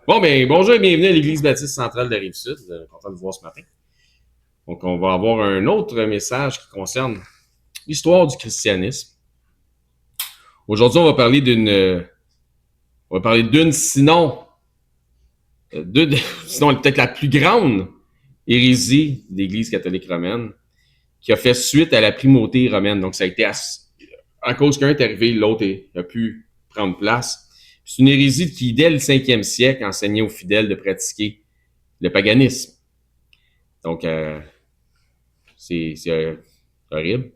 Bon, ben, bonjour et bienvenue à l'Église baptiste centrale de Rive-Sud. Content de vous voir ce matin. Donc, on va avoir un autre message qui concerne l'histoire du christianisme. Aujourd'hui, on va parler d'une, sinon peut-être la plus grande hérésie de l'Église catholique romaine, qui a fait suite à la primauté romaine. Donc, ça a été à cause qu'un est arrivé, l'autre a pu prendre place. C'est une hérésie qui, dès le 5e siècle, enseignait aux fidèles de pratiquer le paganisme. Donc, c'est horrible.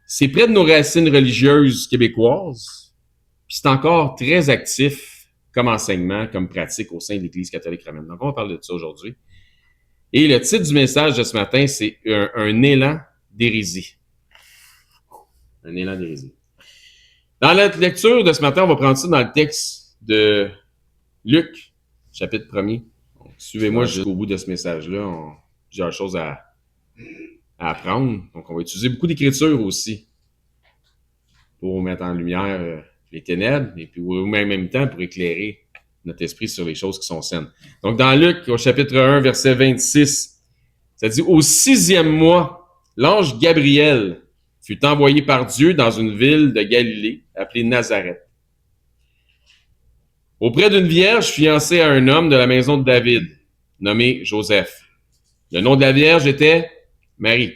C'est près de nos racines religieuses québécoises, puis c'est encore très actif comme enseignement, comme pratique au sein de l'Église catholique romaine. Donc, on va parler de ça aujourd'hui. Et le titre du message de ce matin, c'est un élan d'hérésie. Un élan d'hérésie. Dans la lecture de ce matin, on va prendre ça dans le texte de Luc, chapitre 1er. Donc, suivez-moi jusqu'au bout de ce message-là. J'ai plusieurs choses à apprendre. Donc, on va utiliser beaucoup d'écriture aussi pour mettre en lumière les ténèbres et puis en même temps pour éclairer notre esprit sur les choses qui sont saines. Donc, dans Luc, au chapitre 1, verset 26, ça dit « Au 6e mois, l'ange Gabriel fut envoyé par Dieu dans une ville de Galilée appelée Nazareth. Auprès d'une vierge fiancée à un homme de la maison de David, nommé Joseph. Le nom de la vierge était Marie.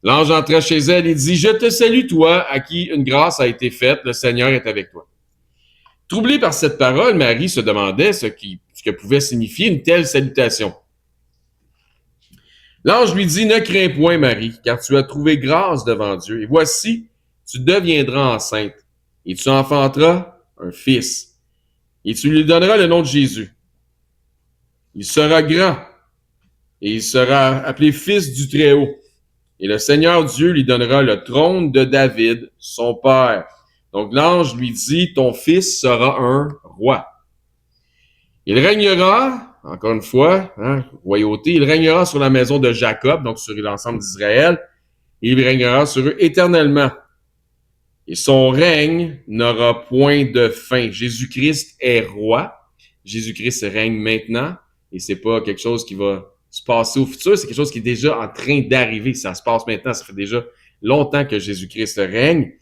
L'ange entra chez elle et dit « Je te salue, toi, à qui une grâce a été faite, le Seigneur est avec toi. » Troublée par cette parole, Marie se demandait ce que pouvait signifier une telle salutation. L'ange lui dit « Ne crains point, Marie, car tu as trouvé grâce devant Dieu, et voici, tu deviendras enceinte, et tu enfanteras un fils, et tu lui donneras le nom de Jésus. Il sera grand, et il sera appelé fils du Très-Haut. Et le Seigneur Dieu lui donnera le trône de David, son père. » Donc l'ange lui dit, ton fils sera un roi. Il régnera, encore une fois, royauté, il régnera sur la maison de Jacob, donc sur l'ensemble d'Israël, et il régnera sur eux éternellement. Et son règne n'aura point de fin. Jésus-Christ est roi. Jésus-Christ règne maintenant, et c'est pas quelque chose qui va se passer au futur, c'est quelque chose qui est déjà en train d'arriver. Ça se passe maintenant, ça fait déjà longtemps que Jésus-Christ règne.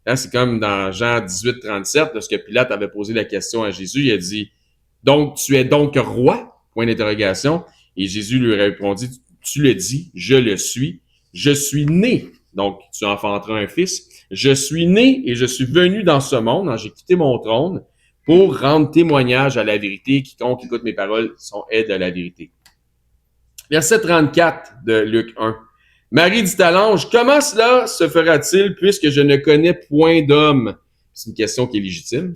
Hein, c'est comme dans Jean 18, 37, lorsque Pilate avait posé la question à Jésus, il a dit « Donc, tu es donc roi? » Point d'interrogation. Et Jésus lui répondit « Tu le dis, je le suis. Je suis né. Donc, tu enfanteras un fils. Je suis né et je suis venu dans ce monde. J'ai quitté mon trône pour rendre témoignage à la vérité. Quiconque écoute mes paroles est de la vérité. » Verset 34 de Luc 1. Marie dit à l'ange, « Comment cela se fera-t-il puisque je ne connais point d'homme? » C'est une question qui est légitime.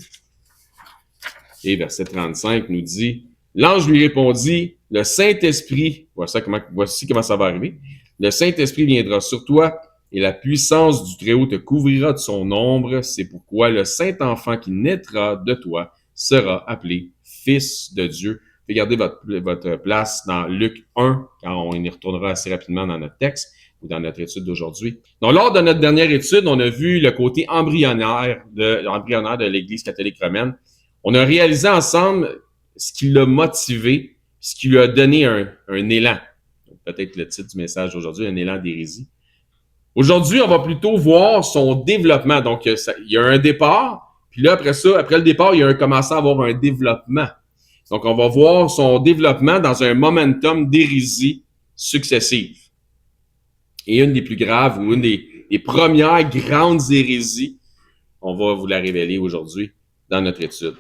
Et verset 35 nous dit, l'ange lui répondit, « Le Saint-Esprit, voici comment ça va arriver, le Saint-Esprit viendra sur toi et la puissance du Très-Haut te couvrira de son ombre. C'est pourquoi le Saint-Enfant qui naîtra de toi sera appelé Fils de Dieu. » Regardez votre place dans Luc 1, quand on y retournera assez rapidement dans notre texte ou dans notre étude d'aujourd'hui. Donc, lors de notre dernière étude, on a vu le côté embryonnaire de l'Église catholique romaine. On a réalisé ensemble ce qui l'a motivé, ce qui lui a donné un élan. Peut-être le titre du message d'aujourd'hui, un élan d'hérésie. Aujourd'hui, on va plutôt voir son développement. Donc, il y a un départ, puis là, après le départ, il y a commencé à avoir un développement. Donc, on va voir son développement dans un momentum d'hérésie successive. Et une des plus graves, ou une des premières grandes hérésies, on va vous la révéler aujourd'hui dans notre étude.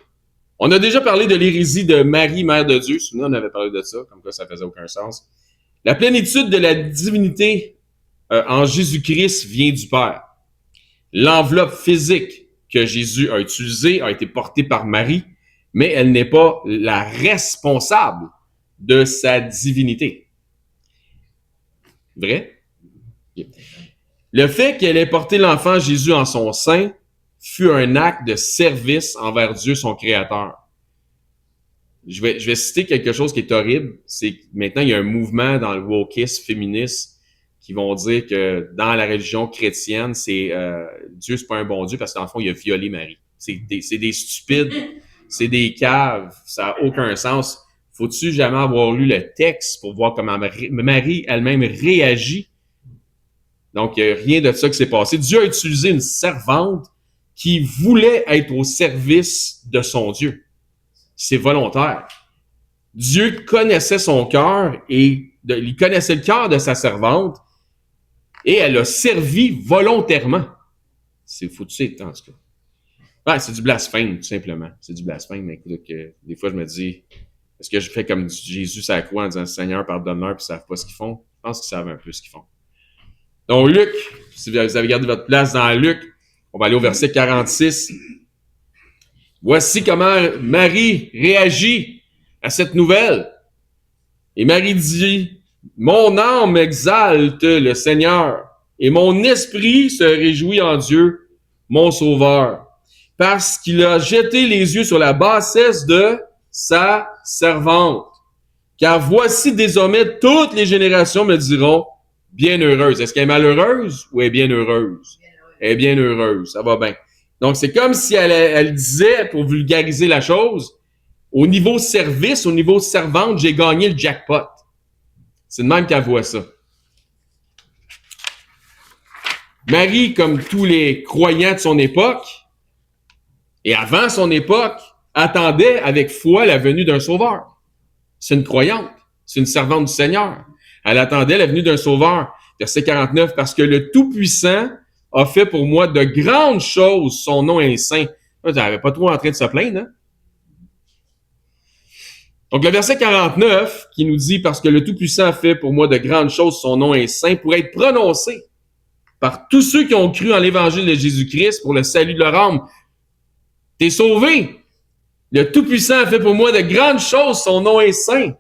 On a déjà parlé de l'hérésie de Marie, Mère de Dieu. Souvenez, on avait parlé de ça, comme quoi ça faisait aucun sens. La plénitude de la divinité en Jésus-Christ vient du Père. L'enveloppe physique que Jésus a utilisée a été portée par Marie, mais elle n'est pas la responsable de sa divinité. Vrai? Le fait qu'elle ait porté l'enfant Jésus en son sein fut un acte de service envers Dieu, son Créateur. Je vais citer quelque chose qui est horrible, c'est que maintenant il y a un mouvement dans le wokisme féministe qui vont dire que dans la religion chrétienne, Dieu c'est pas un bon Dieu parce qu'en fond il a violé Marie. C'est des stupides. c'est des caves, ça n'a aucun sens. Faut-tu jamais avoir lu le texte pour voir comment Marie elle-même réagit? Donc, il n'y a rien de ça qui s'est passé. Dieu a utilisé une servante qui voulait être au service de son Dieu. C'est volontaire. Dieu connaissait son cœur et il connaissait le cœur de sa servante et elle a servi volontairement. C'est foutu, en tout cas. Ouais, c'est du blasphème, tout simplement. C'est du blasphème. Mais écoute, des fois, je me dis, est-ce que je fais comme Jésus sur la croix en disant, Seigneur, pardonne-leur, puis ils savent pas ce qu'ils font? Je pense qu'ils savent un peu ce qu'ils font. Donc, Luc, si vous avez gardé votre place dans Luc, on va aller au verset 46. Voici comment Marie réagit à cette nouvelle. Et Marie dit, mon âme exalte le Seigneur, et mon esprit se réjouit en Dieu, mon Sauveur, parce qu'il a jeté les yeux sur la bassesse de sa servante. Car voici désormais toutes les générations me diront, bienheureuse. Est-ce qu'elle est malheureuse ou elle est bien heureuse? Elle est bien heureuse, ça va bien. Donc, c'est comme si elle disait, pour vulgariser la chose, au niveau service, au niveau servante, j'ai gagné le jackpot. C'est de même qu'elle voit ça. Marie, comme tous les croyants de son époque, et avant son époque, attendait avec foi la venue d'un sauveur. C'est une croyante, c'est une servante du Seigneur. Elle attendait la venue d'un sauveur. Verset 49, parce que le Tout-Puissant a fait pour moi de grandes choses, son nom est saint. Elle n'avait pas trop en train de se plaindre, hein? Donc, le verset 49, qui nous dit, parce que le Tout-Puissant a fait pour moi de grandes choses, son nom est saint, pour être prononcé par tous ceux qui ont cru en l'évangile de Jésus-Christ pour le salut de leur âme. T'es sauvé. Le Tout-Puissant a fait pour moi de grandes choses, son nom est saint.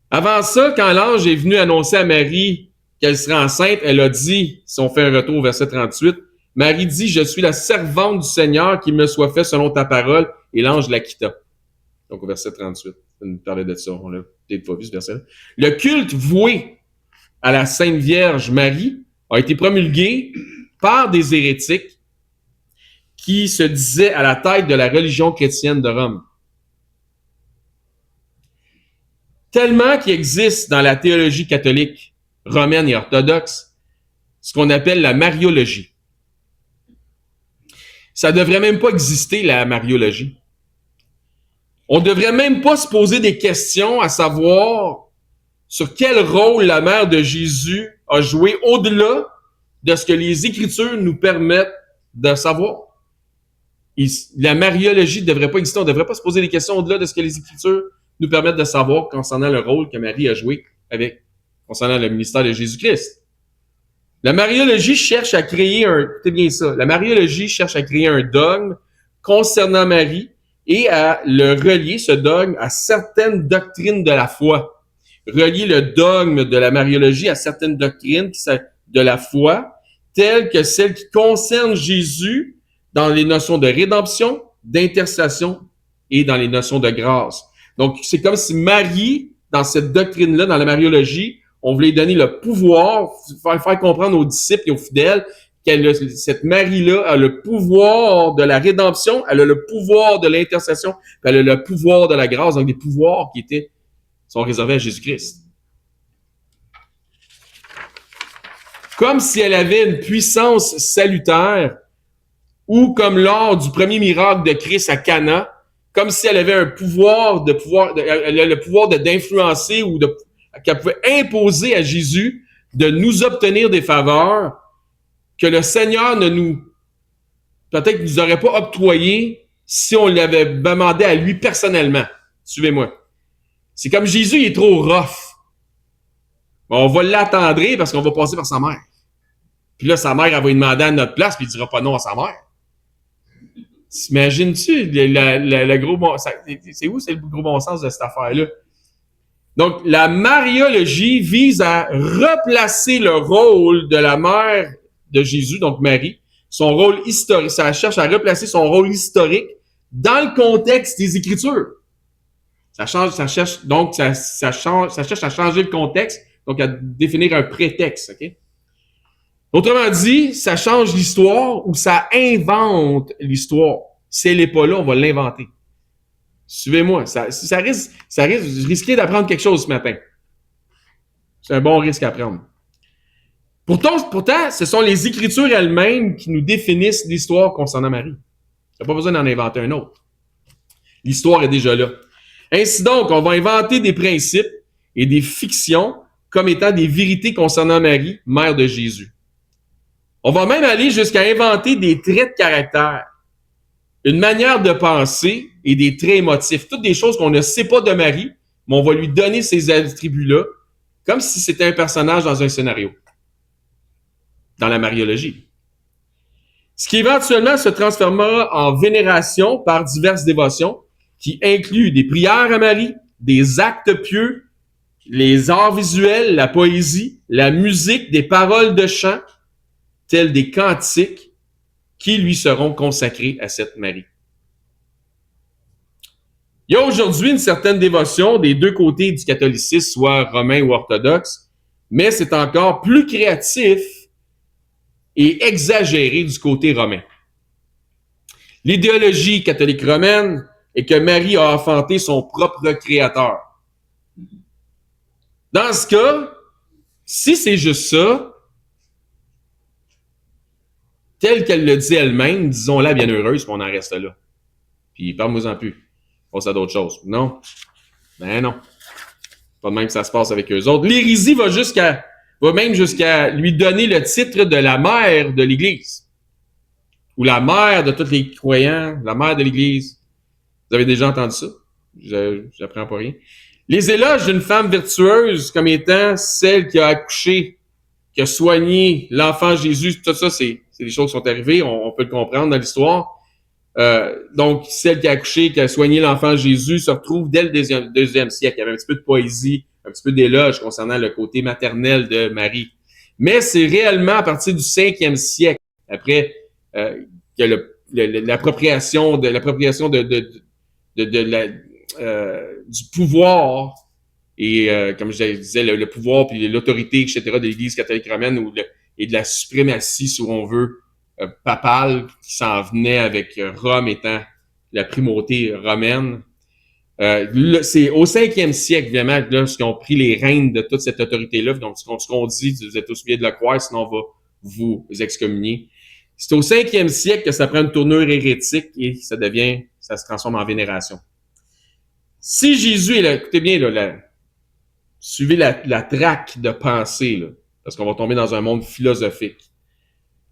Avant ça, quand l'ange est venu annoncer à Marie qu'elle serait enceinte, elle a dit, si on fait un retour au verset 38, Marie dit, je suis la servante du Seigneur, qu'il me soit fait selon ta parole, et l'ange la quitta. Donc au verset 38, on nous parlait de ça, on l'a peut-être pas vu ce verset-là. Le culte voué à la Sainte Vierge Marie a été promulgué par des hérétiques qui se disaient à la tête de la religion chrétienne de Rome. Tellement qu'il existe dans la théologie catholique, romaine et orthodoxe, ce qu'on appelle la mariologie. Ça devrait même pas exister, la mariologie. On devrait même pas se poser des questions à savoir sur quel rôle la mère de Jésus a joué au-delà de ce que les Écritures nous permettent de savoir. La mariologie ne devrait pas exister. On ne devrait pas se poser des questions au-delà de ce que les Écritures nous permettent de savoir concernant le rôle que Marie a joué concernant le ministère de Jésus-Christ. La mariologie cherche à créer écoutez bien ça, la mariologie cherche à créer un dogme concernant Marie et à le relier, ce dogme, à certaines doctrines de la foi. Relier le dogme de la mariologie à certaines doctrines de la foi, telles que celles qui concernent Jésus dans les notions de rédemption, d'intercession et dans les notions de grâce. Donc, c'est comme si Marie, dans cette doctrine-là, dans la mariologie, on voulait donner le pouvoir, faire comprendre aux disciples et aux fidèles cette Marie-là a le pouvoir de la rédemption, elle a le pouvoir de l'intercession, puis elle a le pouvoir de la grâce, donc des pouvoirs qui sont réservés à Jésus-Christ. Comme si elle avait une puissance salutaire, ou comme lors du premier miracle de Christ à Cana, comme si elle avait un pouvoir elle a le pouvoir d'influencer ou qu'elle pouvait imposer à Jésus de nous obtenir des faveurs que le Seigneur peut-être nous aurait pas octroyé si on l'avait demandé à lui personnellement. Suivez-moi. C'est comme Jésus, il est trop rough. On va l'attendrir parce qu'on va passer par sa mère. Puis là, sa mère, elle va lui demander à notre place, puis il dira pas non à sa mère. T'imagines-tu le gros bon sens? C'est où c'est le gros bon sens de cette affaire-là? Donc, la mariologie vise à replacer le rôle de la mère de Jésus, donc Marie, son rôle historique. Ça cherche à replacer son rôle historique dans le contexte des Écritures. Ça cherche à changer le contexte, donc à définir un prétexte, ok? Autrement dit, ça change l'histoire ou ça invente l'histoire. Si elle n'est pas là, on va l'inventer. Suivez-moi. Ça risque, je risquais d'apprendre quelque chose ce matin. C'est un bon risque à prendre. Pourtant, ce sont les Écritures elles-mêmes qui nous définissent l'histoire concernant Marie. Il n'y a pas besoin d'en inventer un autre. L'histoire est déjà là. Ainsi donc, on va inventer des principes et des fictions comme étant des vérités concernant Marie, mère de Jésus. On va même aller jusqu'à inventer des traits de caractère, une manière de penser et des traits émotifs. Toutes des choses qu'on ne sait pas de Marie, mais on va lui donner ces attributs-là, comme si c'était un personnage dans un scénario, dans la mariologie. Ce qui éventuellement se transformera en vénération par diverses dévotions, qui incluent des prières à Marie, des actes pieux, les arts visuels, la poésie, la musique, des paroles de chant, tels des cantiques, qui lui seront consacrés à cette Marie. Il y a aujourd'hui une certaine dévotion des deux côtés du catholicisme, soit romain ou orthodoxe, mais c'est encore plus créatif et exagéré du côté romain. L'idéologie catholique romaine est que Marie a enfanté son propre créateur. Dans ce cas, si c'est juste ça, tel qu'elle le dit elle-même, disons-la bienheureuse, puis on en reste là. Puis parle-moi-en plus. On passe à d'autres choses. Non. Ben non. Pas de même que ça se passe avec eux autres. L'hérésie va même jusqu'à lui donner le titre de la mère de l'Église. Ou la mère de tous les croyants, la mère de l'Église. Vous avez déjà entendu ça? J'apprends pas rien. Les éloges d'une femme vertueuse comme étant celle qui a accouché, qui a soigné l'enfant Jésus, tout ça, c'est des choses qui sont arrivées, on peut le comprendre dans l'histoire. Donc, celle qui a accouché, qui a soigné l'enfant Jésus, se retrouve dès le deuxième siècle. Il y avait un petit peu de poésie, un petit peu d'éloge concernant le côté maternel de Marie. Mais c'est réellement à partir du 5e siècle, après que l'appropriation du pouvoir et comme je disais, le pouvoir puis l'autorité, etc., de l'Église catholique romaine et de la suprématie, si on veut, papale qui s'en venait avec Rome étant la primauté romaine. C'est au 5e siècle, vraiment, lorsqu'ils ont pris les rênes de toute cette autorité-là. Donc, ce qu'on dit, vous êtes tous obligés de le croire, sinon on va vous excommunier. C'est au 5e siècle que ça prend une tournure hérétique et ça se transforme en vénération. Si Jésus est là, écoutez bien, là, suivez la traque de pensée, là, parce qu'on va tomber dans un monde philosophique.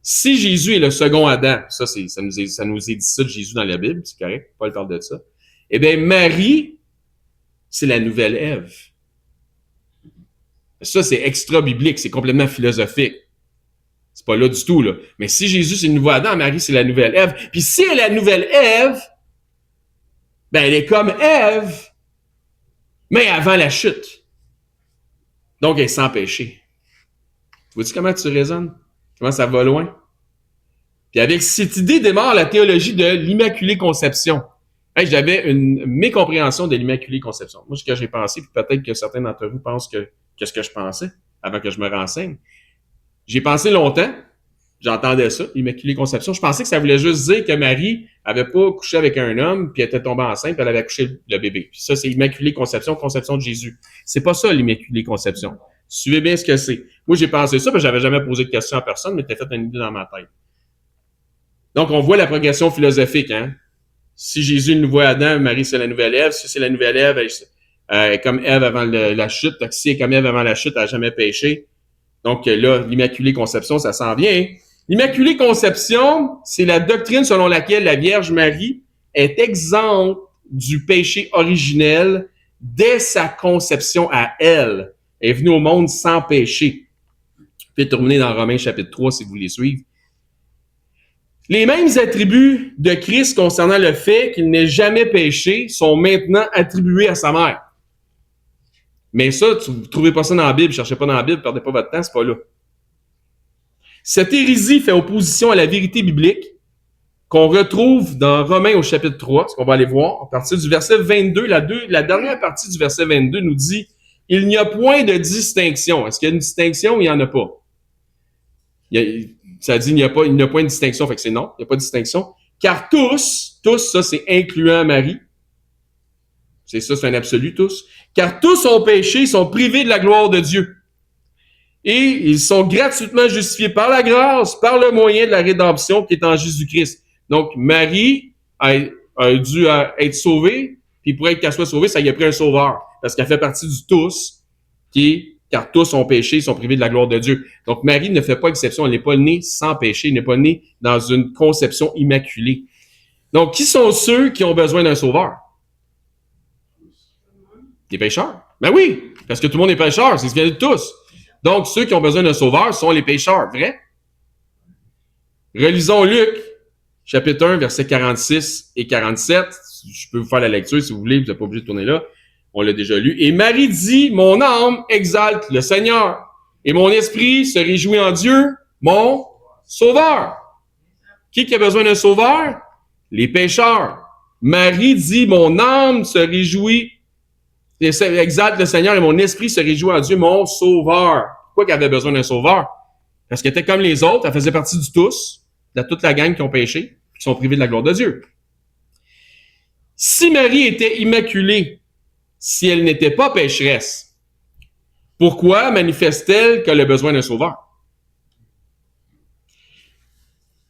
Si Jésus est le second Adam, ça nous est dit ça de Jésus dans la Bible, c'est correct, Paul parle de ça. Eh bien, Marie, c'est la nouvelle Ève. Ça, c'est extra-biblique, c'est complètement philosophique. C'est pas là du tout, là. Mais si Jésus, c'est le nouveau Adam, Marie, c'est la nouvelle Ève. Puis si elle est la nouvelle Ève, ben elle est comme Ève, mais avant la chute. Donc, elle est sans péché. Vois-tu comment tu raisonnes? Comment ça va loin? Puis avec cette idée démarre la théologie de l'Immaculée Conception. Hey, j'avais une mécompréhension de l'Immaculée Conception. Moi, ce que j'ai pensé, puis peut-être que certains d'entre vous pensent que ce que je pensais avant que je me renseigne. J'ai pensé longtemps, j'entendais ça, l'Immaculée Conception. Je pensais que ça voulait juste dire que Marie avait pas couché avec un homme, puis elle était tombée enceinte, puis elle avait accouché le bébé. Puis ça, c'est Immaculée Conception, conception de Jésus. C'est pas ça, l'Immaculée Conception. Suivez bien ce que c'est. Moi, j'ai pensé ça, parce que j'avais jamais posé de question à personne, mais t'as fait une idée dans ma tête. Donc, on voit la progression philosophique, hein. Si Jésus est le nouveau Adam, Marie, c'est la nouvelle Ève. Si c'est la nouvelle Ève, elle est comme Ève avant la chute. Donc, si elle est comme Ève avant la chute, elle n'a jamais péché. Donc là, l'Immaculée Conception, ça s'en vient. L'Immaculée Conception, c'est la doctrine selon laquelle la Vierge Marie est exempte du péché originel dès sa conception à elle. Elle est venue au monde sans péché. Vous pouvez terminer dans Romains chapitre 3 si vous voulez suivre. Les mêmes attributs de Christ concernant le fait qu'il n'ait jamais péché sont maintenant attribués à sa mère. Mais ça, vous ne trouvez pas ça dans la Bible, cherchez pas dans la Bible, perdez pas votre temps, c'est pas là. Cette hérésie fait opposition à la vérité biblique qu'on retrouve dans Romains au chapitre 3, ce qu'on va aller voir, à partir du verset 22, la dernière partie du verset 22 nous dit « Il n'y a point de distinction ». Est-ce qu'il y a une distinction ou il n'y en a pas? Ça dit il n'y a point de distinction, fait que c'est non, il n'y a pas de distinction. Car tous, ça c'est incluant Marie. C'est ça, c'est un absolu, tous. Car tous ont péché, sont privés de la gloire de Dieu. Et ils sont gratuitement justifiés par la grâce, par le moyen de la rédemption qui est en Jésus-Christ. Donc, Marie a dû être sauvée, puis pour être qu'elle soit sauvée, ça y a pris un sauveur. Parce qu'elle fait partie du tous, qui est car tous ont péché, sont privés de la gloire de Dieu. Donc, Marie ne fait pas exception. Elle n'est pas née sans péché. Elle n'est pas née dans une conception immaculée. Donc, qui sont ceux qui ont besoin d'un sauveur? Les pécheurs. Ben oui, parce que tout le monde est pécheur. C'est ce qu'il y a de tous. Donc, ceux qui ont besoin d'un sauveur sont les pécheurs. Vrai? Relisons Luc, chapitre 1, versets 46 et 47. Je peux vous faire la lecture si vous voulez. Vous n'êtes pas obligé de tourner là. On l'a déjà lu. Et Marie dit, mon âme exalte le Seigneur, et mon esprit se réjouit en Dieu, mon sauveur. Qui a besoin d'un sauveur? Les pécheurs. Marie dit, mon âme se réjouit, exalte le Seigneur, et mon esprit se réjouit en Dieu, mon sauveur. Pourquoi qu'elle avait besoin d'un sauveur? Parce qu'elle était comme les autres, elle faisait partie du tous, de toute la gang qui ont péché, qui sont privés de la gloire de Dieu. Si Marie était immaculée, si elle n'était pas pécheresse, pourquoi manifeste-t-elle qu'elle a besoin d'un sauveur?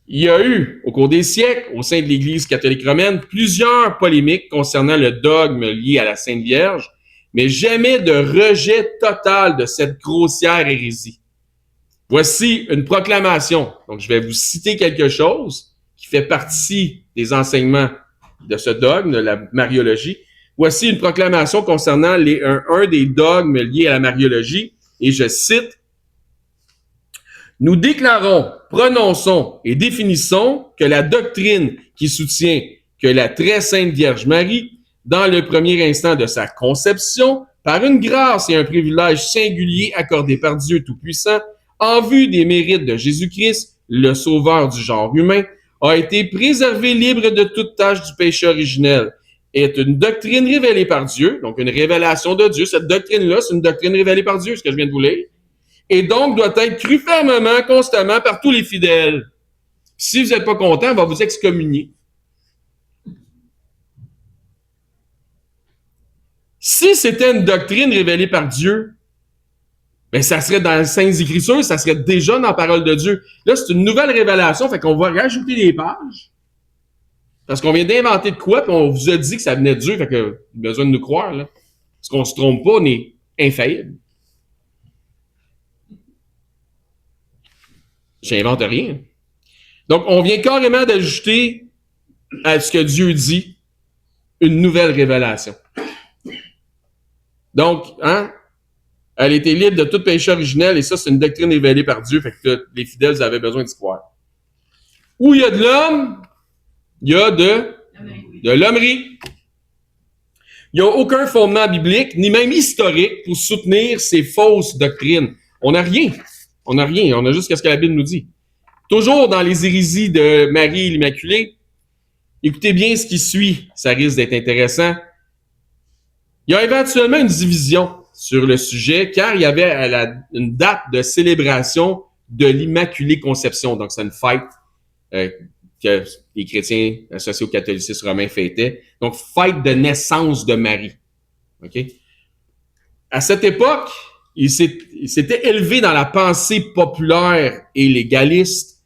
Il y a eu, au cours des siècles, au sein de l'Église catholique romaine, plusieurs polémiques concernant le dogme lié à la Sainte Vierge, mais jamais de rejet total de cette grossière hérésie. Voici une proclamation. Donc, je vais vous citer quelque chose qui fait partie des enseignements de ce dogme, de la mariologie. Voici une proclamation concernant un des dogmes liés à la mariologie, et je cite, « Nous déclarons, prononçons et définissons que la doctrine qui soutient que la très sainte Vierge Marie, dans le premier instant de sa conception, par une grâce et un privilège singulier accordé par Dieu Tout-Puissant, en vue des mérites de Jésus-Christ, le sauveur du genre humain, a été préservée libre de toute tâche du péché originel, est une doctrine révélée par Dieu, donc une révélation de Dieu. Cette doctrine-là, c'est une doctrine révélée par Dieu, ce que je viens de vous lire, et donc doit être crue fermement, constamment par tous les fidèles. Si vous n'êtes pas content, on va vous excommunier. Si c'était une doctrine révélée par Dieu, ben ça serait dans les Saintes Écritures, ça serait déjà dans la parole de Dieu. Là, c'est une nouvelle révélation, fait qu'on va rajouter des pages. Parce qu'on vient d'inventer de quoi, puis on vous a dit que ça venait de Dieu, fait que besoin de nous croire, là. Parce qu'on se trompe pas, on est infaillible. J'invente rien. Donc, on vient carrément d'ajouter à ce que Dieu dit une nouvelle révélation. Donc, elle était libre de tout péché originel, et ça, c'est une doctrine révélée par Dieu, fait que les fidèles avaient besoin d'y croire. Où il y a de l'homme, il y a de l'hommerie. Il n'y a aucun fondement biblique, ni même historique, pour soutenir ces fausses doctrines. On n'a rien. On a juste ce que la Bible nous dit. Toujours dans les hérésies de Marie l'Immaculée, écoutez bien ce qui suit, ça risque d'être intéressant. Il y a éventuellement une division sur le sujet, car il y avait une date de célébration de l'Immaculée Conception. Donc, c'est une fête que les chrétiens associés au catholicisme romain fêtaient. Donc, fête de naissance de Marie. OK? À cette époque, il s'était élevé dans la pensée populaire et légaliste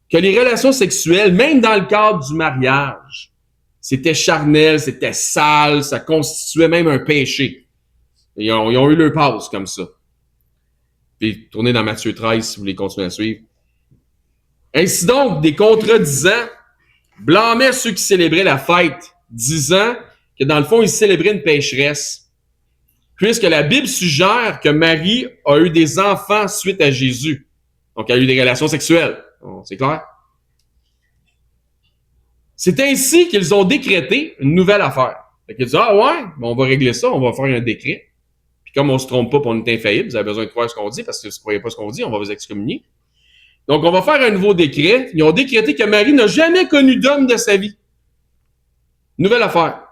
que les relations sexuelles, même dans le cadre du mariage, c'était charnel, c'était sale, ça constituait même un péché. Ils ont eu leur pause comme ça. Puis, tournez dans Matthieu 13 si vous voulez continuer à suivre. Ainsi donc, des contredisants blâmaient ceux qui célébraient la fête, disant que dans le fond, ils célébraient une pécheresse. Puisque la Bible suggère que Marie a eu des enfants suite à Jésus. Donc, elle a eu des relations sexuelles. C'est clair? C'est ainsi qu'ils ont décrété une nouvelle affaire. Fait qu'ils disent, ah ouais, on va régler ça, on va faire un décret. Puis comme on se trompe pas, puis on est infaillible, vous avez besoin de croire ce qu'on dit, parce que si vous ne croyez pas ce qu'on dit, on va vous excommunier. Donc, on va faire un nouveau décret. Ils ont décrété que Marie n'a jamais connu d'homme de sa vie. Nouvelle affaire.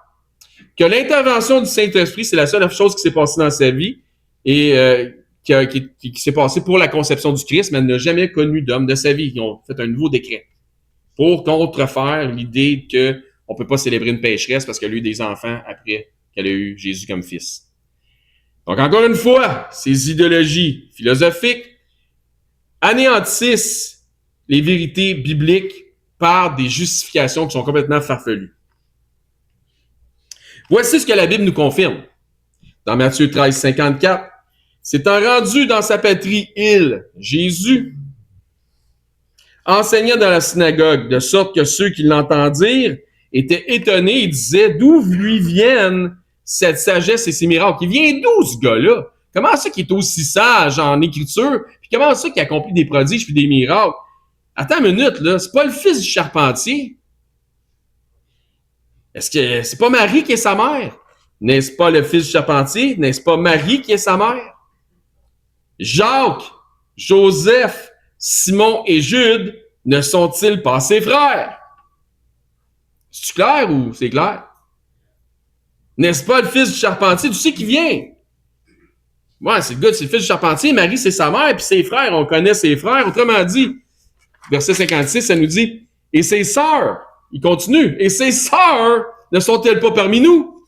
Que l'intervention du Saint-Esprit, c'est la seule chose qui s'est passée dans sa vie et qui s'est passée pour la conception du Christ, mais elle n'a jamais connu d'homme de sa vie. Ils ont fait un nouveau décret. pour contrefaire l'idée qu'on ne peut pas célébrer une pécheresse parce qu'elle a eu des enfants après qu'elle a eu Jésus comme fils. Donc, encore une fois, ces idéologies philosophiques anéantissent les vérités bibliques par des justifications qui sont complètement farfelues. Voici ce que la Bible nous confirme. Dans Matthieu 13, 54, s'étant rendu dans sa patrie, Jésus, enseignant dans la synagogue, de sorte que ceux qui l'entendirent étaient étonnés et disaient, d'où lui viennent cette sagesse et ces miracles? Il vient d'où ce gars-là? Comment ça qu'il est aussi sage en écriture? Puis comment ça qu'il accomplit des prodiges puis des miracles? Attends une minute, là, c'est pas le fils du charpentier? Est-ce que c'est pas Marie qui est sa mère? N'est-ce pas le fils du charpentier? N'est-ce pas Marie qui est sa mère? Jacques, Joseph, Simon et Jude ne sont-ils pas ses frères? C'est clair ou c'est clair? N'est-ce pas le fils du charpentier? Tu sais qui vient? Ouais, c'est le fils du charpentier, Marie, c'est sa mère, puis ses frères, on connaît ses frères. Autrement dit, verset 56, ça nous dit, et ses sœurs, il continue, et ses sœurs ne sont-elles pas parmi nous?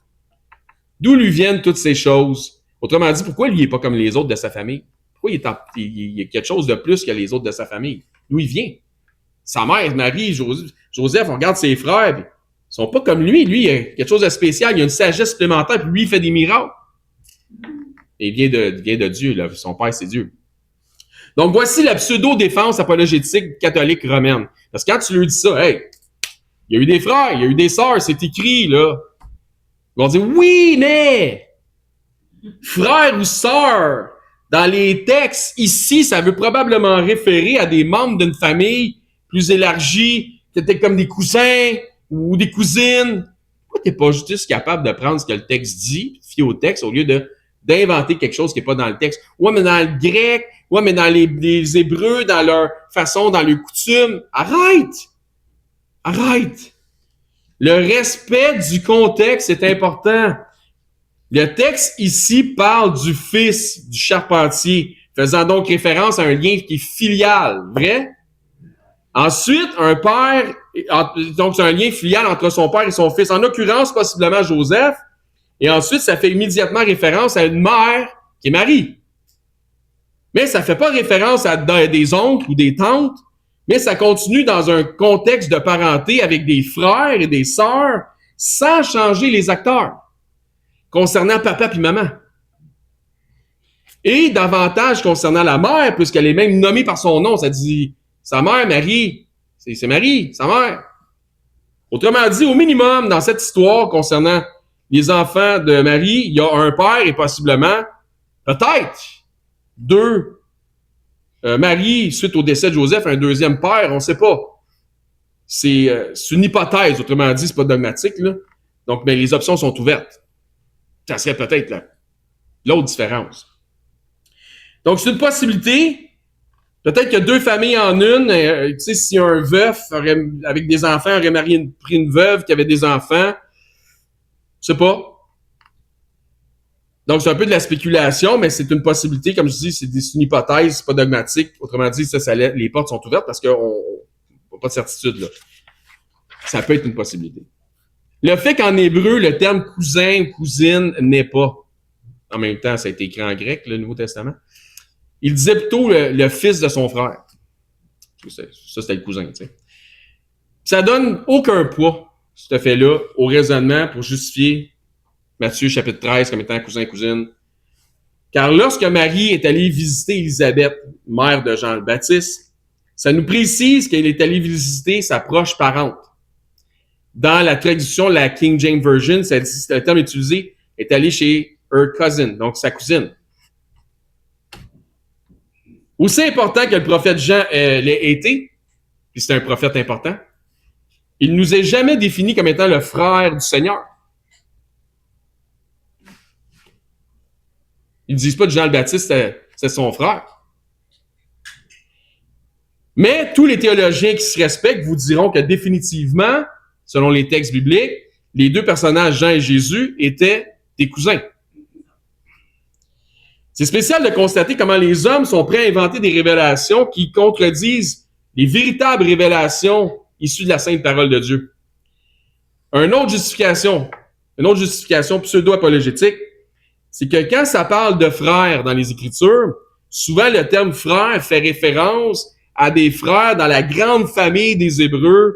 D'où lui viennent toutes ces choses? Autrement dit, pourquoi lui n'est pas comme les autres de sa famille? Pourquoi il y a quelque chose de plus que les autres de sa famille? D'où il vient? Sa mère, Marie, Joseph, on regarde ses frères, puis ils sont pas comme lui. Lui, il a quelque chose de spécial, il a une sagesse supplémentaire, puis lui, il fait des miracles. Et il vient de Dieu, là. Son père, c'est Dieu. Donc, voici la pseudo-défense apologétique catholique romaine. Parce que quand tu lui dis ça, hey, il y a eu des frères, il y a eu des sœurs, c'est écrit, là. Ils vont dire, oui, mais frère ou sœur, dans les textes, ici, ça veut probablement référer à des membres d'une famille plus élargie, peut-être comme des cousins ou des cousines. Pourquoi t'es pas juste capable de prendre ce que le texte dit, de fier au texte, au lieu d'inventer quelque chose qui n'est pas dans le texte? Ouais, mais dans le grec, ouais, mais dans les Hébreux, dans leur façon, dans leurs coutumes. Arrête! Arrête! Le respect du contexte est important. Le texte ici parle du fils du charpentier, faisant donc référence à un lien qui est filial, vrai? Ensuite, un père, donc c'est un lien filial entre son père et son fils, en l'occurrence possiblement Joseph, et ensuite ça fait immédiatement référence à une mère qui est Marie. Mais ça fait pas référence à des oncles ou des tantes, mais ça continue dans un contexte de parenté avec des frères et des sœurs, sans changer les acteurs, concernant papa puis maman. Et davantage concernant la mère, puisqu'elle est même nommée par son nom, ça dit sa mère, Marie, c'est Marie, sa mère. Autrement dit, au minimum, dans cette histoire concernant les enfants de Marie, il y a un père et possiblement, peut-être, deux. Marie, suite au décès de Joseph, un deuxième père, on ne sait pas. C'est une hypothèse, autrement dit, c'est pas dogmatique, là. Donc, mais les options sont ouvertes. Ça serait peut-être l'autre différence. Donc, c'est une possibilité. Peut-être que deux familles en une, tu sais, si un veuf avec des enfants aurait pris une veuve qui avait des enfants, je sais pas. Donc, c'est un peu de la spéculation, mais c'est une possibilité. Comme je dis, c'est une hypothèse, c'est pas dogmatique. Autrement dit, les portes sont ouvertes parce qu'on n'a pas de certitude, là. Ça peut être une possibilité. Le fait qu'en hébreu, le terme cousin ou cousine n'est pas. En même temps, ça a été écrit en grec, le Nouveau Testament. Il disait plutôt le fils de son frère. Ça, c'était le cousin, tu sais. Ça donne aucun poids, ce fait-là, au raisonnement pour justifier Matthieu chapitre 13 comme étant cousin-cousine. Car lorsque Marie est allée visiter Élisabeth, mère de Jean le Baptiste, ça nous précise qu'elle est allée visiter sa proche parente. Dans la traduction, la King James Version, ça dit, le terme utilisé, est allée chez her cousin, donc sa cousine. Aussi important que le prophète Jean l'ait été, puis c'est un prophète important, il ne nous est jamais défini comme étant le frère du Seigneur. Ils ne disent pas que Jean le Baptiste, c'est son frère. Mais tous les théologiens qui se respectent vous diront que définitivement, selon les textes bibliques, les deux personnages, Jean et Jésus, étaient des cousins. C'est spécial de constater comment les hommes sont prêts à inventer des révélations qui contredisent les véritables révélations issu de la sainte parole de Dieu. Une autre justification pseudo-apologétique, c'est que quand ça parle de frères dans les Écritures, souvent le terme frère fait référence à des frères dans la grande famille des Hébreux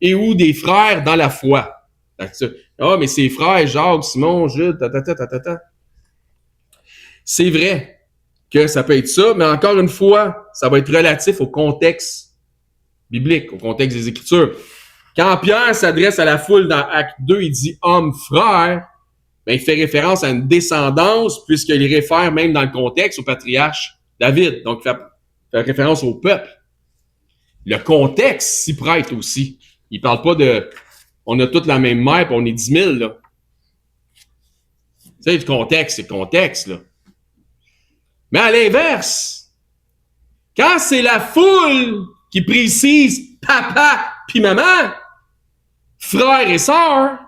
et ou des frères dans la foi. Ah, mais c'est frères Jacques, Simon, Jules, C'est vrai que ça peut être ça, mais encore une fois, ça va être relatif au contexte biblique, au contexte des Écritures. Quand Pierre s'adresse à la foule dans Acte 2, il dit « homme, frère », ben, il fait référence à une descendance, puisqu'il réfère même dans le contexte au patriarche David. Donc, il fait référence au peuple. Le contexte s'y prête aussi. Il parle pas de « on a toute la même mère, puis on est 10 000 », là. Tu sais, le contexte, c'est le contexte, là. Mais à l'inverse, quand c'est la foule qui précise papa puis maman, frères et sœurs,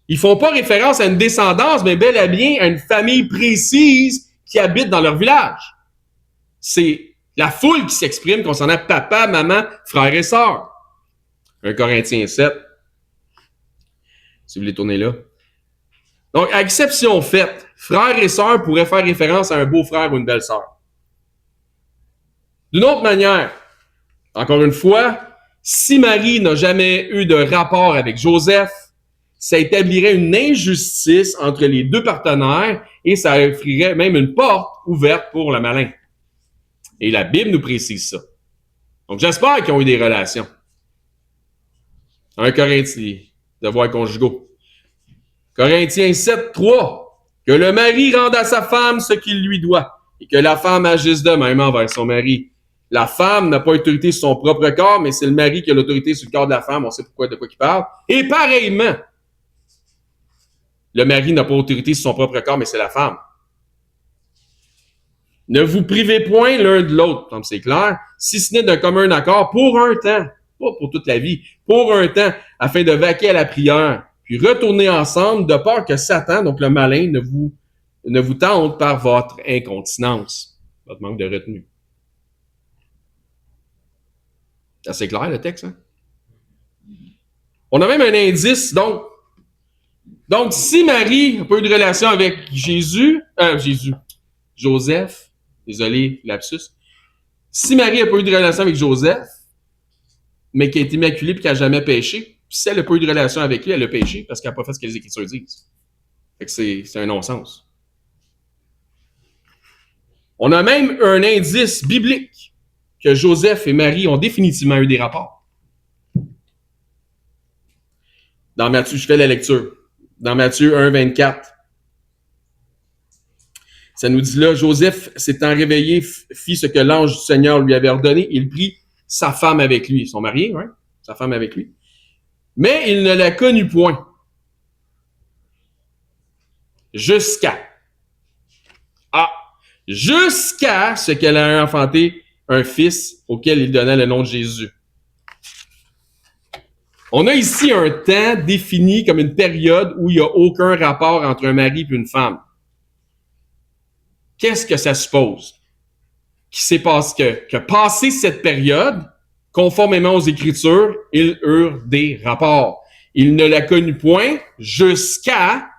ils font pas référence à une descendance, mais bel et bien à une famille précise qui habite dans leur village. C'est la foule qui s'exprime concernant papa, maman, frères et sœurs. 1 Corinthiens 7. Si vous voulez tourner là. Donc, à exception faite, frères et sœurs pourraient faire référence à un beau-frère ou une belle-sœur. D'une autre manière, encore une fois, si Marie n'a jamais eu de rapport avec Joseph, ça établirait une injustice entre les deux partenaires et ça offrirait même une porte ouverte pour le malin. Et la Bible nous précise ça. Donc, j'espère qu'ils ont eu des relations. 1 Corinthiens, devoirs conjugaux. Corinthiens 7, 3. Que le mari rende à sa femme ce qu'il lui doit et que la femme agisse de même envers son mari. La femme n'a pas autorité sur son propre corps, mais c'est le mari qui a l'autorité sur le corps de la femme. On sait pourquoi, de quoi il parle. Et pareillement, le mari n'a pas autorité sur son propre corps, mais c'est la femme. Ne vous privez point l'un de l'autre, comme c'est clair, si ce n'est d'un commun accord pour un temps, pas pour toute la vie, pour un temps, afin de vaquer à la prière, puis retourner ensemble de peur que Satan, donc le malin, ne vous tente par votre incontinence, votre manque de retenue. C'est assez clair, le texte, hein? On a même un indice, donc, si Marie n'a pas eu de relation avec Joseph, désolé, lapsus. Si Marie n'a pas eu de relation avec Joseph, mais qui a été immaculée et qui n'a jamais péché, si elle n'a pas eu de relation avec lui, elle a péché parce qu'elle n'a pas fait ce que les Écritures disent. Fait que c'est un non-sens. On a même un indice biblique que Joseph et Marie ont définitivement eu des rapports. Dans Matthieu, je fais la lecture. Dans Matthieu 1, 24. Ça nous dit là, Joseph s'étant réveillé, fit ce que l'ange du Seigneur lui avait ordonné. Il prit sa femme avec lui. Ils sont mariés, hein? Sa femme avec lui. Mais il ne la connut point. Jusqu'à ce qu'elle ait enfanté un fils auquel il donna le nom de Jésus. On a ici un temps défini comme une période où il n'y a aucun rapport entre un mari et une femme. Qu'est-ce que ça suppose? Qui s'est passé que passé cette période, conformément aux Écritures, ils eurent des rapports. Il ne l'a connut point jusqu'à,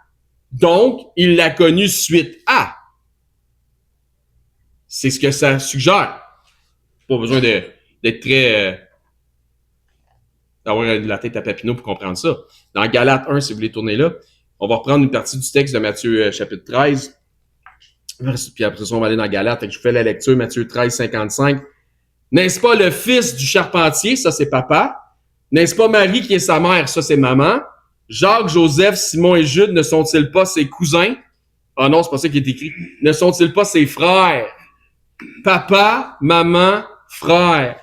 donc il l'a connu suite à. C'est ce que ça suggère. Pas besoin d'être très d'avoir la tête à Papineau pour comprendre ça. Dans Galates 1, si vous voulez tourner là, on va reprendre une partie du texte de Matthieu chapitre 13. Puis après ça, on va aller dans Galates. Je fais la lecture, Matthieu 13, 55. N'est-ce pas le fils du charpentier? Ça, c'est papa. N'est-ce pas Marie qui est sa mère? Ça, c'est maman. Jacques, Joseph, Simon et Jude, ne sont-ils pas ses cousins? Ah non, c'est pas ça qui est écrit. Ne sont-ils pas ses frères? Papa, maman, frère.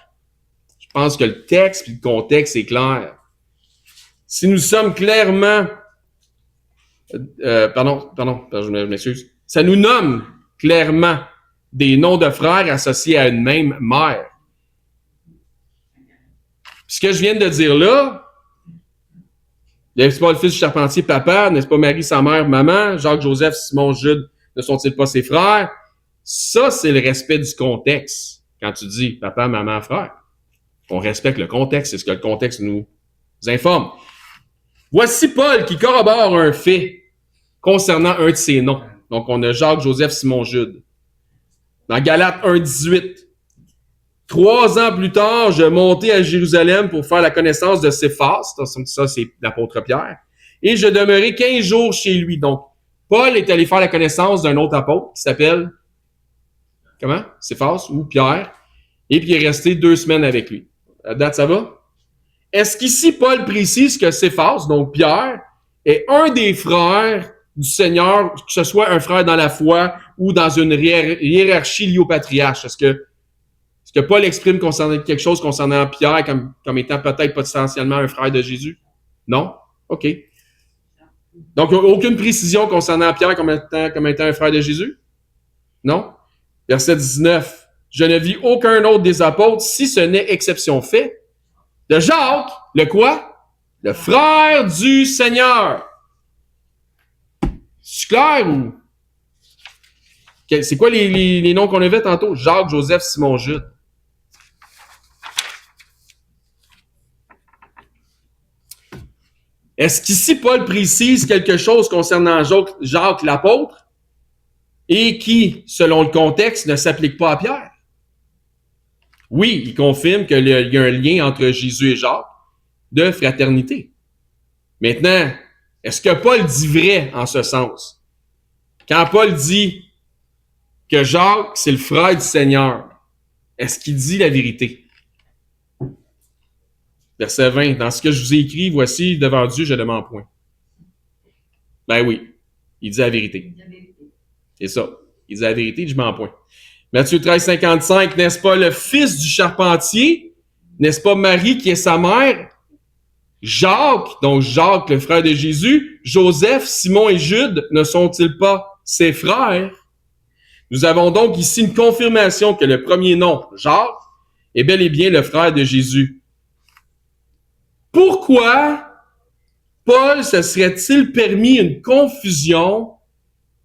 Je pense que le texte et le contexte est clair. Si nous sommes clairement... je m'excuse. Ça nous nomme clairement des noms de frères associés à une même mère. Puis ce que je viens de dire là, n'est-ce pas le fils du charpentier, papa? N'est-ce pas Marie, sa mère, maman? Jacques, Joseph, Simon, Jude, ne sont-ils pas ses frères? Ça, c'est le respect du contexte quand tu dis papa, maman, frère. On respecte le contexte, c'est ce que le contexte nous informe. Voici Paul qui corrobore un fait concernant un de ses noms. Donc, on a Jacques, Joseph, Simon, Jude. Dans Galates 1,18. 3 ans plus tard, je montai à Jérusalem pour faire la connaissance de Céphas. Ça, c'est l'apôtre Pierre. Et je demeurai 15 jours chez lui. Donc, Paul est allé faire la connaissance d'un autre apôtre qui s'appelle, comment? Céphas ou Pierre. Et puis, il est resté 2 semaines avec lui. À date, ça va? Est-ce qu'ici, Paul précise que Céphas, donc Pierre, est un des frères du Seigneur, que ce soit un frère dans la foi ou dans une hiérarchie liée au patriarche? Est-ce que Paul exprime quelque chose concernant Pierre comme étant peut-être potentiellement un frère de Jésus? Non? OK. Donc, aucune précision concernant Pierre comme étant un frère de Jésus? Non? Verset 19. Je ne vis aucun autre des apôtres, si ce n'est exception faite, de Jacques, le quoi? Le frère du Seigneur. C'est clair ou? C'est quoi les noms qu'on avait tantôt? Jacques, Joseph, Simon, Jude. Est-ce qu'ici Paul précise quelque chose concernant Jacques l'apôtre et qui, selon le contexte, ne s'applique pas à Pierre? Oui, il confirme qu'il y a un lien entre Jésus et Jacques de fraternité. Maintenant, est-ce que Paul dit vrai en ce sens? Quand Paul dit que Jacques, c'est le frère du Seigneur, est-ce qu'il dit la vérité? Verset 20. Dans ce que je vous ai écrit, voici, devant Dieu, je demande point. Ben oui, il dit la vérité. C'est ça. Il dit la vérité, je m'en point. Matthieu 13, 55. N'est-ce pas le fils du charpentier? N'est-ce pas Marie qui est sa mère? Jacques, donc Jacques, le frère de Jésus, Joseph, Simon et Jude, ne sont-ils pas ses frères? Nous avons donc ici une confirmation que le premier nom, Jacques, est bel et bien le frère de Jésus. Pourquoi Paul se serait-il permis une confusion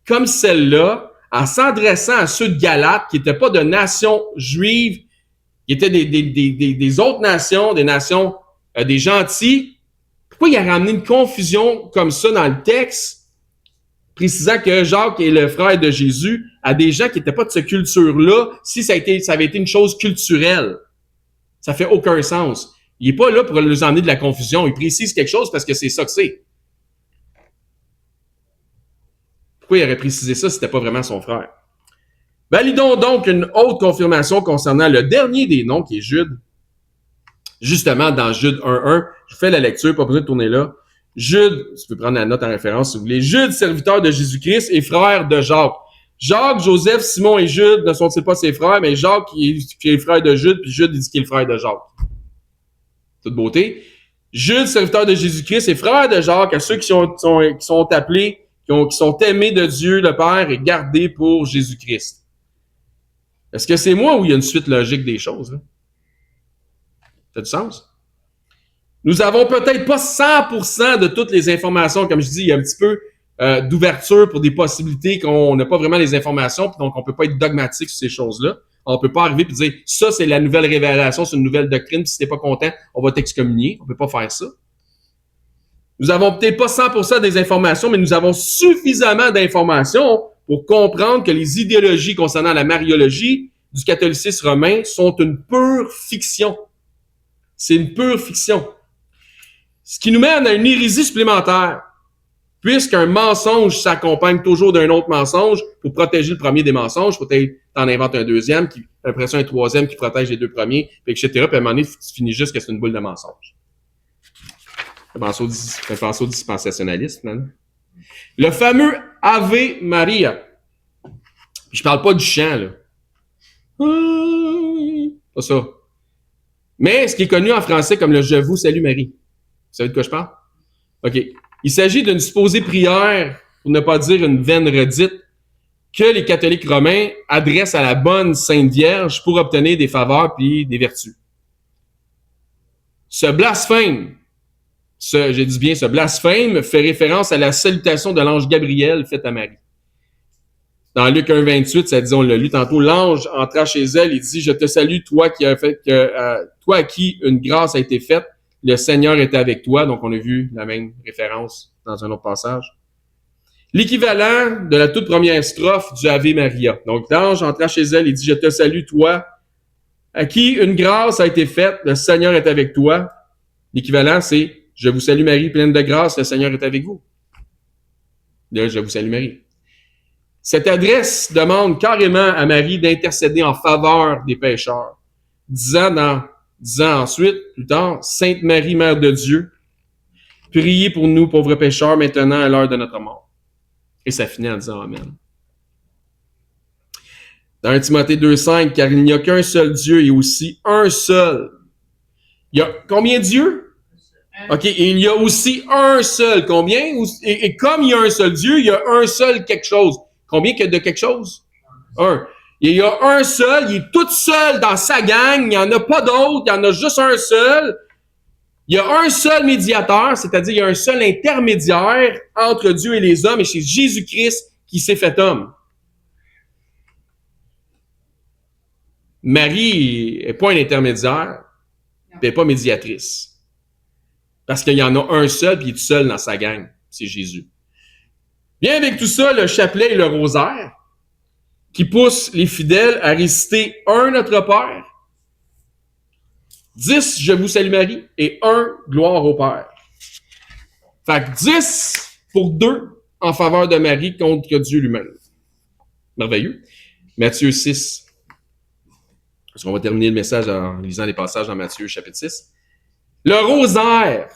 comme celle-là en s'adressant à ceux de Galate qui n'étaient pas de nation juive, qui étaient des autres nations, des nations des gentils? Pourquoi il a ramené une confusion comme ça dans le texte, précisant que Jacques est le frère de Jésus à des gens qui n'étaient pas de cette culture-là, si ça avait été une chose culturelle? Ça fait aucun sens. Il n'est pas là pour nous emmener de la confusion. Il précise quelque chose parce que c'est ça que c'est. Pourquoi il aurait précisé ça si c'était pas vraiment son frère? Validons donc une autre confirmation concernant le dernier des noms, qui est Jude. Justement, dans Jude 1.1, je fais la lecture, pas besoin de tourner là. Jude, tu peux prendre la note en référence si vous voulez. Jude, serviteur de Jésus-Christ et frère de Jacques. Jacques, Joseph, Simon et Jude ne sont-ils pas ses frères, mais Jacques qui est le frère de Jude, puis Jude il dit qu'il est le frère de Jacques. Toute beauté. Jude, serviteur de Jésus-Christ et frère de Jacques, à ceux qui sont appelés, qui sont aimés de Dieu le Père et gardés pour Jésus-Christ. Est-ce que c'est moi ou il y a une suite logique des choses? Là? Ça a du sens? Nous avons peut-être pas 100% de toutes les informations. Comme je dis, il y a un petit peu d'ouverture pour des possibilités qu'on n'a pas vraiment les informations, donc on peut pas être dogmatique sur ces choses-là. On peut pas arriver et dire, ça, c'est la nouvelle révélation, c'est une nouvelle doctrine, puis si t'es pas content, on va t'excommunier. On peut pas faire ça. Nous avons peut-être pas 100% des informations, mais nous avons suffisamment d'informations pour comprendre que les idéologies concernant la mariologie du catholicisme romain sont une pure fiction. C'est une pure fiction. Ce qui nous mène à une hérésie supplémentaire, puisqu'un mensonge s'accompagne toujours d'un autre mensonge pour protéger le premier des mensonges, peut-être t'en inventes un deuxième, après ça un troisième qui protège les deux premiers, etc. Puis à un moment donné, tu finis juste que c'est une boule de mensonge. Pense au dispensationalisme. Hein? Le fameux Ave Maria. Puis je parle pas du chant, là. Pas ça. Mais ce qui est connu en français comme le « Je vous salue Marie ». Vous savez de quoi je parle? OK. Il s'agit d'une supposée prière, pour ne pas dire une vaine redite, que les catholiques romains adressent à la bonne Sainte Vierge pour obtenir des faveurs puis des vertus. Ce blasphème, j'ai dit bien, ce blasphème fait référence à la salutation de l'ange Gabriel faite à Marie. Dans Luc 1,28, ça dit, on l'a lu tantôt, l'ange entra chez elle, il dit, je te salue, toi qui as fait toi à qui une grâce a été faite, le Seigneur est avec toi. Donc, on a vu la même référence dans un autre passage. L'équivalent de la toute première strophe du Ave Maria. Donc, l'ange entra chez elle, il dit, je te salue, toi à qui une grâce a été faite, le Seigneur est avec toi. L'équivalent, c'est, je vous salue Marie, pleine de grâce, le Seigneur est avec vous. Là, je vous salue Marie. Cette adresse demande carrément à Marie d'intercéder en faveur des pécheurs, disant ensuite, plus tard, Sainte Marie, Mère de Dieu, priez pour nous, pauvres pécheurs, maintenant à l'heure de notre mort. Et ça finit en disant Amen. Dans 1 Timothée 2,5, car il n'y a qu'un seul Dieu et aussi un seul. Il y a combien de dieux? OK, et il y a aussi un seul. Combien? Et comme il y a un seul Dieu, il y a un seul quelque chose. Combien de quelque chose? Un. Il y a un seul, il est tout seul dans sa gang, il n'y en a pas d'autres, il y en a juste un seul. Il y a un seul médiateur, c'est-à-dire il y a un seul intermédiaire entre Dieu et les hommes, et c'est Jésus-Christ qui s'est fait homme. Marie n'est pas un intermédiaire, elle n'est pas médiatrice. Parce qu'il y en a un seul, puis il est tout seul dans sa gang, c'est Jésus. Bien avec tout ça, le chapelet et le rosaire, qui poussent les fidèles à réciter un Notre Père, 10 Je vous salue Marie et 1 Gloire au Père. Fait que 10 pour 2 en faveur de Marie contre Dieu lui-même. Merveilleux. Matthieu 6. Parce qu'on va terminer le message en lisant les passages dans Matthieu chapitre 6. Le rosaire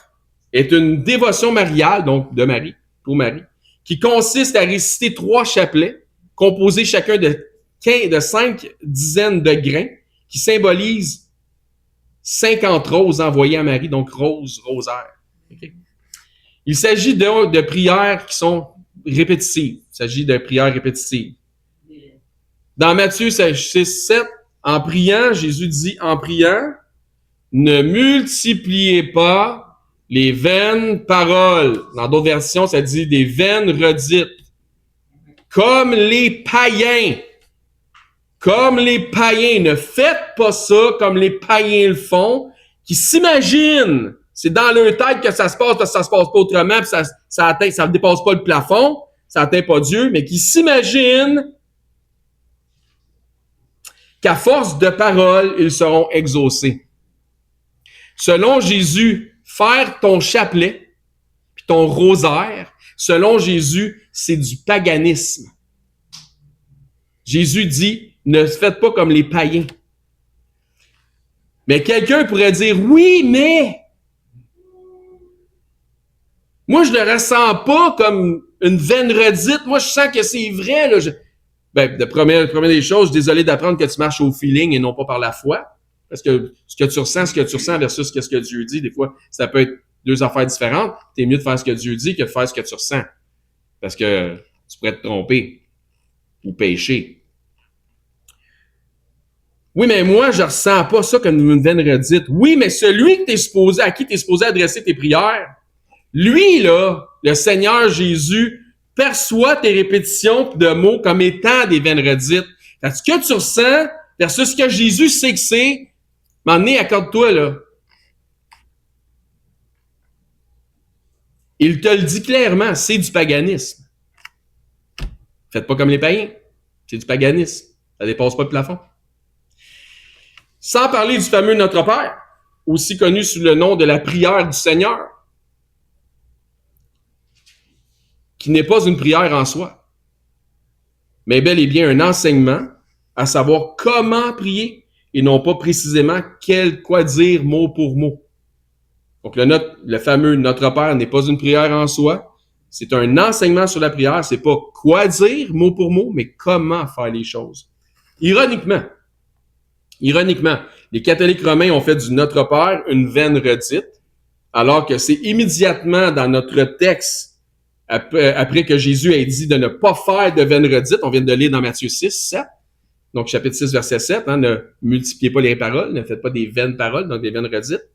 est une dévotion mariale, donc de Marie, pour Marie, qui consiste à réciter 3 chapelets, composés chacun de 5 dizaines de grains, qui symbolisent 50 roses envoyées à Marie, donc rose, rosaire. Okay? Il s'agit de prières qui sont répétitives. Il s'agit de prières répétitives. Dans Matthieu 6, 7, en priant, Jésus dit, en priant, ne multipliez pas les vaines paroles. Dans d'autres versions, ça dit des vaines redites. Comme les païens. Comme les païens. Ne faites pas ça comme les païens le font, qui s'imaginent. C'est dans leur tête que ça se passe, parce que ça se passe pas autrement, puis ça ne dépasse pas le plafond, ça atteint pas Dieu, mais qui s'imaginent qu'à force de paroles, ils seront exaucés. Selon Jésus, faire ton chapelet, puis ton rosaire, selon Jésus, c'est du paganisme. Jésus dit, ne faites pas comme les païens. Mais quelqu'un pourrait dire, oui, mais moi, je ne le ressens pas comme une vaine redite. Moi, je sens que c'est vrai. Là. La première des choses, je suis désolé d'apprendre que tu marches au feeling et non pas par la foi. Parce que ce que tu ressens versus ce que Dieu dit, des fois, ça peut être 2 affaires différentes. T'es mieux de faire ce que Dieu dit que de faire ce que tu ressens. Parce que tu pourrais te tromper ou pécher. Oui, mais moi, je ressens pas ça comme une vaine redite. Oui, mais celui à qui tu es supposé adresser tes prières, lui, là, le Seigneur Jésus, perçoit tes répétitions de mots comme étant des vaines redites. Ce que tu ressens versus ce que Jésus sait que c'est, m'en est, accorde-toi, là. Il te le dit clairement, c'est du paganisme. Faites pas comme les païens. C'est du paganisme. Ça dépasse pas le plafond. Sans parler du fameux Notre Père, aussi connu sous le nom de la prière du Seigneur, qui n'est pas une prière en soi, mais bel et bien un enseignement à savoir comment prier et non pas précisément quoi dire mot pour mot. Donc le fameux Notre Père n'est pas une prière en soi, c'est un enseignement sur la prière, c'est pas quoi dire mot pour mot, mais comment faire les choses. Ironiquement, les catholiques romains ont fait du Notre Père une vaine redite, alors que c'est immédiatement dans notre texte, après que Jésus ait dit de ne pas faire de vaine redite, on vient de lire dans Matthieu 6, 7, donc chapitre 6, verset 7, ne multipliez pas les paroles, ne faites pas des vaines paroles, donc des vaines redites.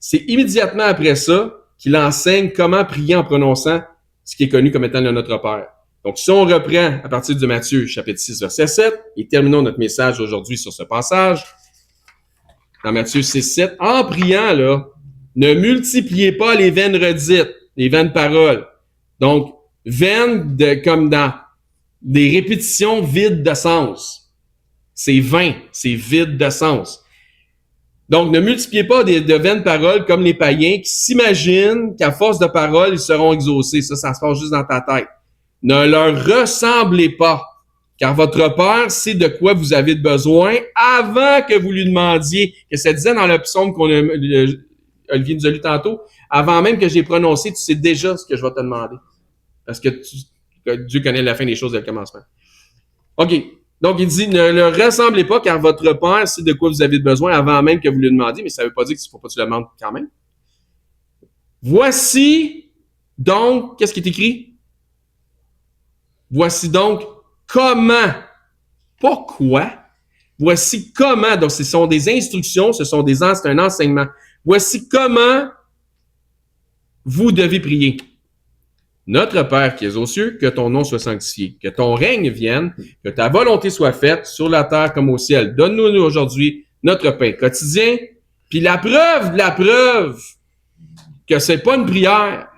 C'est immédiatement après ça qu'il enseigne comment prier en prononçant ce qui est connu comme étant le Notre Père. Donc, si on reprend à partir de Matthieu, chapitre 6, verset 7, et terminons notre message aujourd'hui sur ce passage, dans Matthieu 6, 7, en priant, là, ne multipliez pas les vaines redites, les vaines paroles. Donc, vaines comme dans des répétitions vides de sens. C'est vain, c'est vide de sens. Donc, ne multipliez pas de vaines paroles comme les païens qui s'imaginent qu'à force de paroles, ils seront exaucés. Ça se passe juste dans ta tête. Ne leur ressemblez pas, car votre Père sait de quoi vous avez besoin avant que vous lui demandiez. Que ça disait dans le psaume Olivier nous a lu tantôt, avant même que j'ai prononcé, tu sais déjà ce que je vais te demander. Parce que Dieu connaît la fin des choses dès le commencement. OK. Donc, il dit, ne le ressemblez pas, car votre Père sait de quoi vous avez besoin avant même que vous lui demandiez, mais ça ne veut pas dire qu'il ne faut pas que tu le demandes quand même. Voici donc, qu'est-ce qui est écrit? Voici donc comment, pas quoi. Voici comment, donc ce sont des instructions, c'est un enseignement. Voici comment vous devez prier. Notre Père qui es aux cieux, que ton nom soit sanctifié, que ton règne vienne, que ta volonté soit faite sur la terre comme au ciel. Donne-nous aujourd'hui notre pain quotidien. Puis la preuve que c'est pas une prière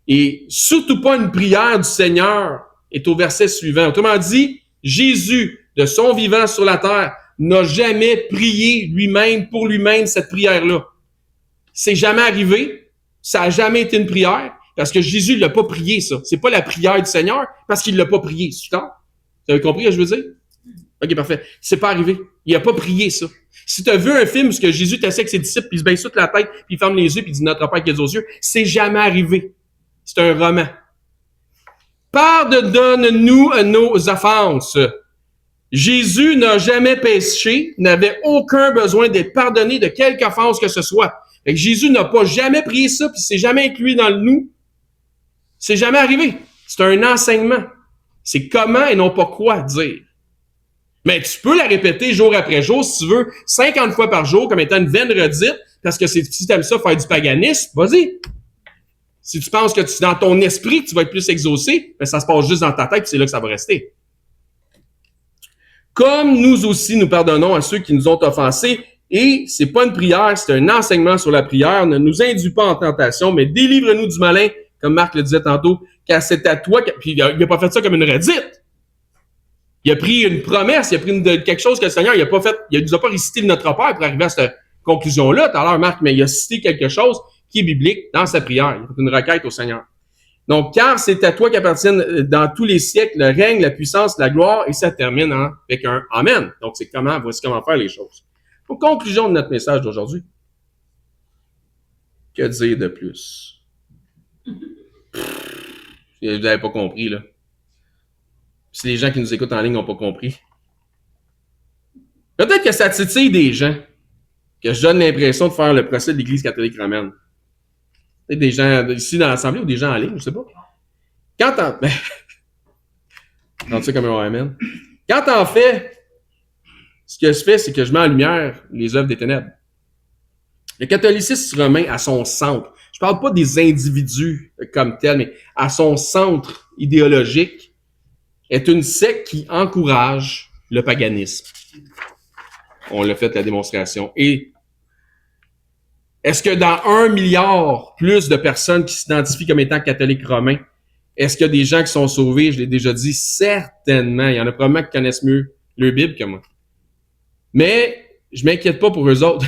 et surtout pas une prière du Seigneur est au verset suivant. Autrement dit, Jésus, de son vivant sur la terre, n'a jamais prié lui-même pour lui-même cette prière-là. C'est jamais arrivé. Ça n'a jamais été une prière. Parce que Jésus ne l'a pas prié, ça. C'est pas la prière du Seigneur parce qu'il l'a pas prié. C'est clair? Vous avez compris ce que je veux dire? OK, parfait. C'est pas arrivé. Il a pas prié, ça. Si tu as vu un film où Jésus t'assied avec ses disciples, puis il se baisse toute la tête, puis il ferme les yeux, puis il dit Notre Père qui est aux yeux, c'est jamais arrivé. C'est un roman. Pardonne-nous nos offenses. Jésus n'a jamais péché, n'avait aucun besoin d'être pardonné de quelque offense que ce soit. Fait que Jésus n'a pas jamais prié ça, puis c'est jamais inclus dans le nous. C'est jamais arrivé. C'est un enseignement. C'est comment et non pas quoi dire. Mais tu peux la répéter jour après jour, si tu veux, 50 fois par jour, comme étant une vaine redite, parce que si tu aimes ça faire du paganisme, vas-y. Si tu penses que dans ton esprit, tu vas être plus exaucé, ben ça se passe juste dans ta tête, puis c'est là que ça va rester. Comme nous aussi, nous pardonnons à ceux qui nous ont offensés, et c'est pas une prière, c'est un enseignement sur la prière. Ne nous induis pas en tentation, mais délivre-nous du malin, comme Marc le disait tantôt, car c'est à toi. Puis il a pas fait ça comme une redite. Il a pris une promesse, il a pris quelque chose que le Seigneur, il nous a pas récité de notre Père pour arriver à cette conclusion-là, tout à l'heure, Marc, mais il a cité quelque chose qui est biblique dans sa prière. Il a fait une requête au Seigneur. Donc, car c'est à toi qu'appartiennent dans tous les siècles le règne, la puissance, la gloire, et ça termine avec un Amen. Donc, voici comment faire les choses. Pour conclusion de notre message d'aujourd'hui, que dire de plus? Vous n'avez pas compris, là. Si les gens qui nous écoutent en ligne n'ont pas compris. Peut-être que ça titille des gens, que je donne l'impression de faire le procès de l'Église catholique romaine. Peut-être des gens ici dans l'Assemblée ou des gens en ligne, je sais pas. Quand t'en sais comme un Amen. Quand t'en fais, ce que je fais, c'est que je mets en lumière les œuvres des ténèbres. Le catholicisme romain, à son centre, je parle pas des individus comme tels, mais à son centre idéologique, est une secte qui encourage le paganisme. On l'a fait la démonstration. Et est-ce que dans 1 milliard plus de personnes qui s'identifient comme étant catholiques romains, est-ce qu'il y a des gens qui sont sauvés? Je l'ai déjà dit, certainement. Il y en a probablement qui connaissent mieux leur Bible que moi. Mais je m'inquiète pas pour eux autres.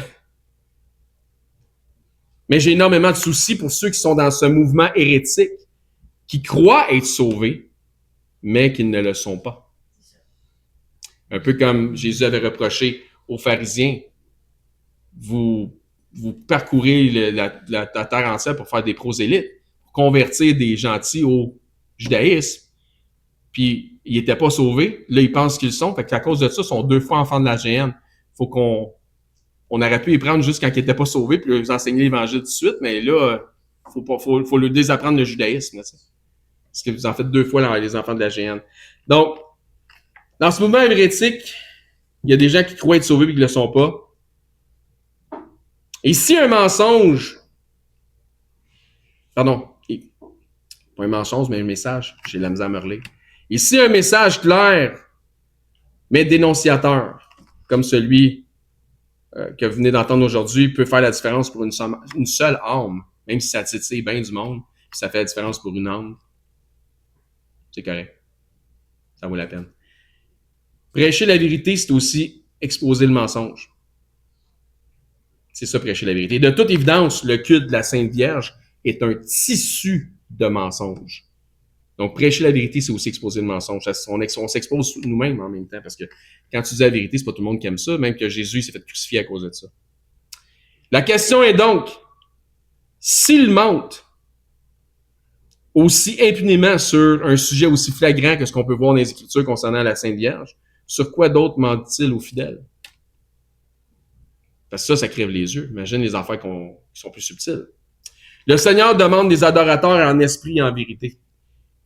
Mais j'ai énormément de soucis pour ceux qui sont dans ce mouvement hérétique, qui croient être sauvés, mais qui ne le sont pas. Un peu comme Jésus avait reproché aux pharisiens, vous parcourez la terre entière pour faire des prosélytes, pour convertir des gentils au judaïsme. Puis, ils n'étaient pas sauvés. Là, ils pensent qu'ils sont. Fait qu'à cause de ça, ils sont 2 fois enfants de la géhenne. Faut qu'on aurait pu les prendre juste quand ils n'étaient pas sauvés, puis leur enseigner l'évangile tout de suite, mais là, faut leur désapprendre le judaïsme. Là, parce que vous en faites 2 fois dans les enfants de la géhenne. Donc, dans ce mouvement hérétique, il y a des gens qui croient être sauvés et qui ne le sont pas. Et si un mensonge, pardon, pas un mensonge, mais un message, j'ai de la misère à me relire. Ici, un message clair, mais dénonciateur, comme celui que vous venez d'entendre aujourd'hui, peut faire la différence pour une seule âme, même si ça titille bien du monde, puis ça fait la différence pour une âme. C'est correct. Ça vaut la peine. Prêcher la vérité, c'est aussi exposer le mensonge. C'est ça, prêcher la vérité. De toute évidence, le culte de la Sainte Vierge est un tissu de mensonges. Donc, prêcher la vérité, c'est aussi exposer le mensonge. On s'expose nous-mêmes en même temps, parce que quand tu dis la vérité, c'est pas tout le monde qui aime ça, même que Jésus s'est fait crucifier à cause de ça. La question est donc, s'il mente aussi impunément sur un sujet aussi flagrant que ce qu'on peut voir dans les Écritures concernant la Sainte Vierge, sur quoi d'autre ment-il aux fidèles? Parce que ça crève les yeux. Imagine les affaires qui sont plus subtiles. Le Seigneur demande des adorateurs en esprit et en vérité.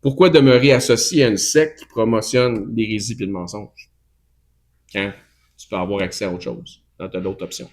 Pourquoi demeurer associé à une secte qui promotionne l'hérésie et le mensonge? Quand tu peux avoir accès à autre chose, quand tu as d'autres options.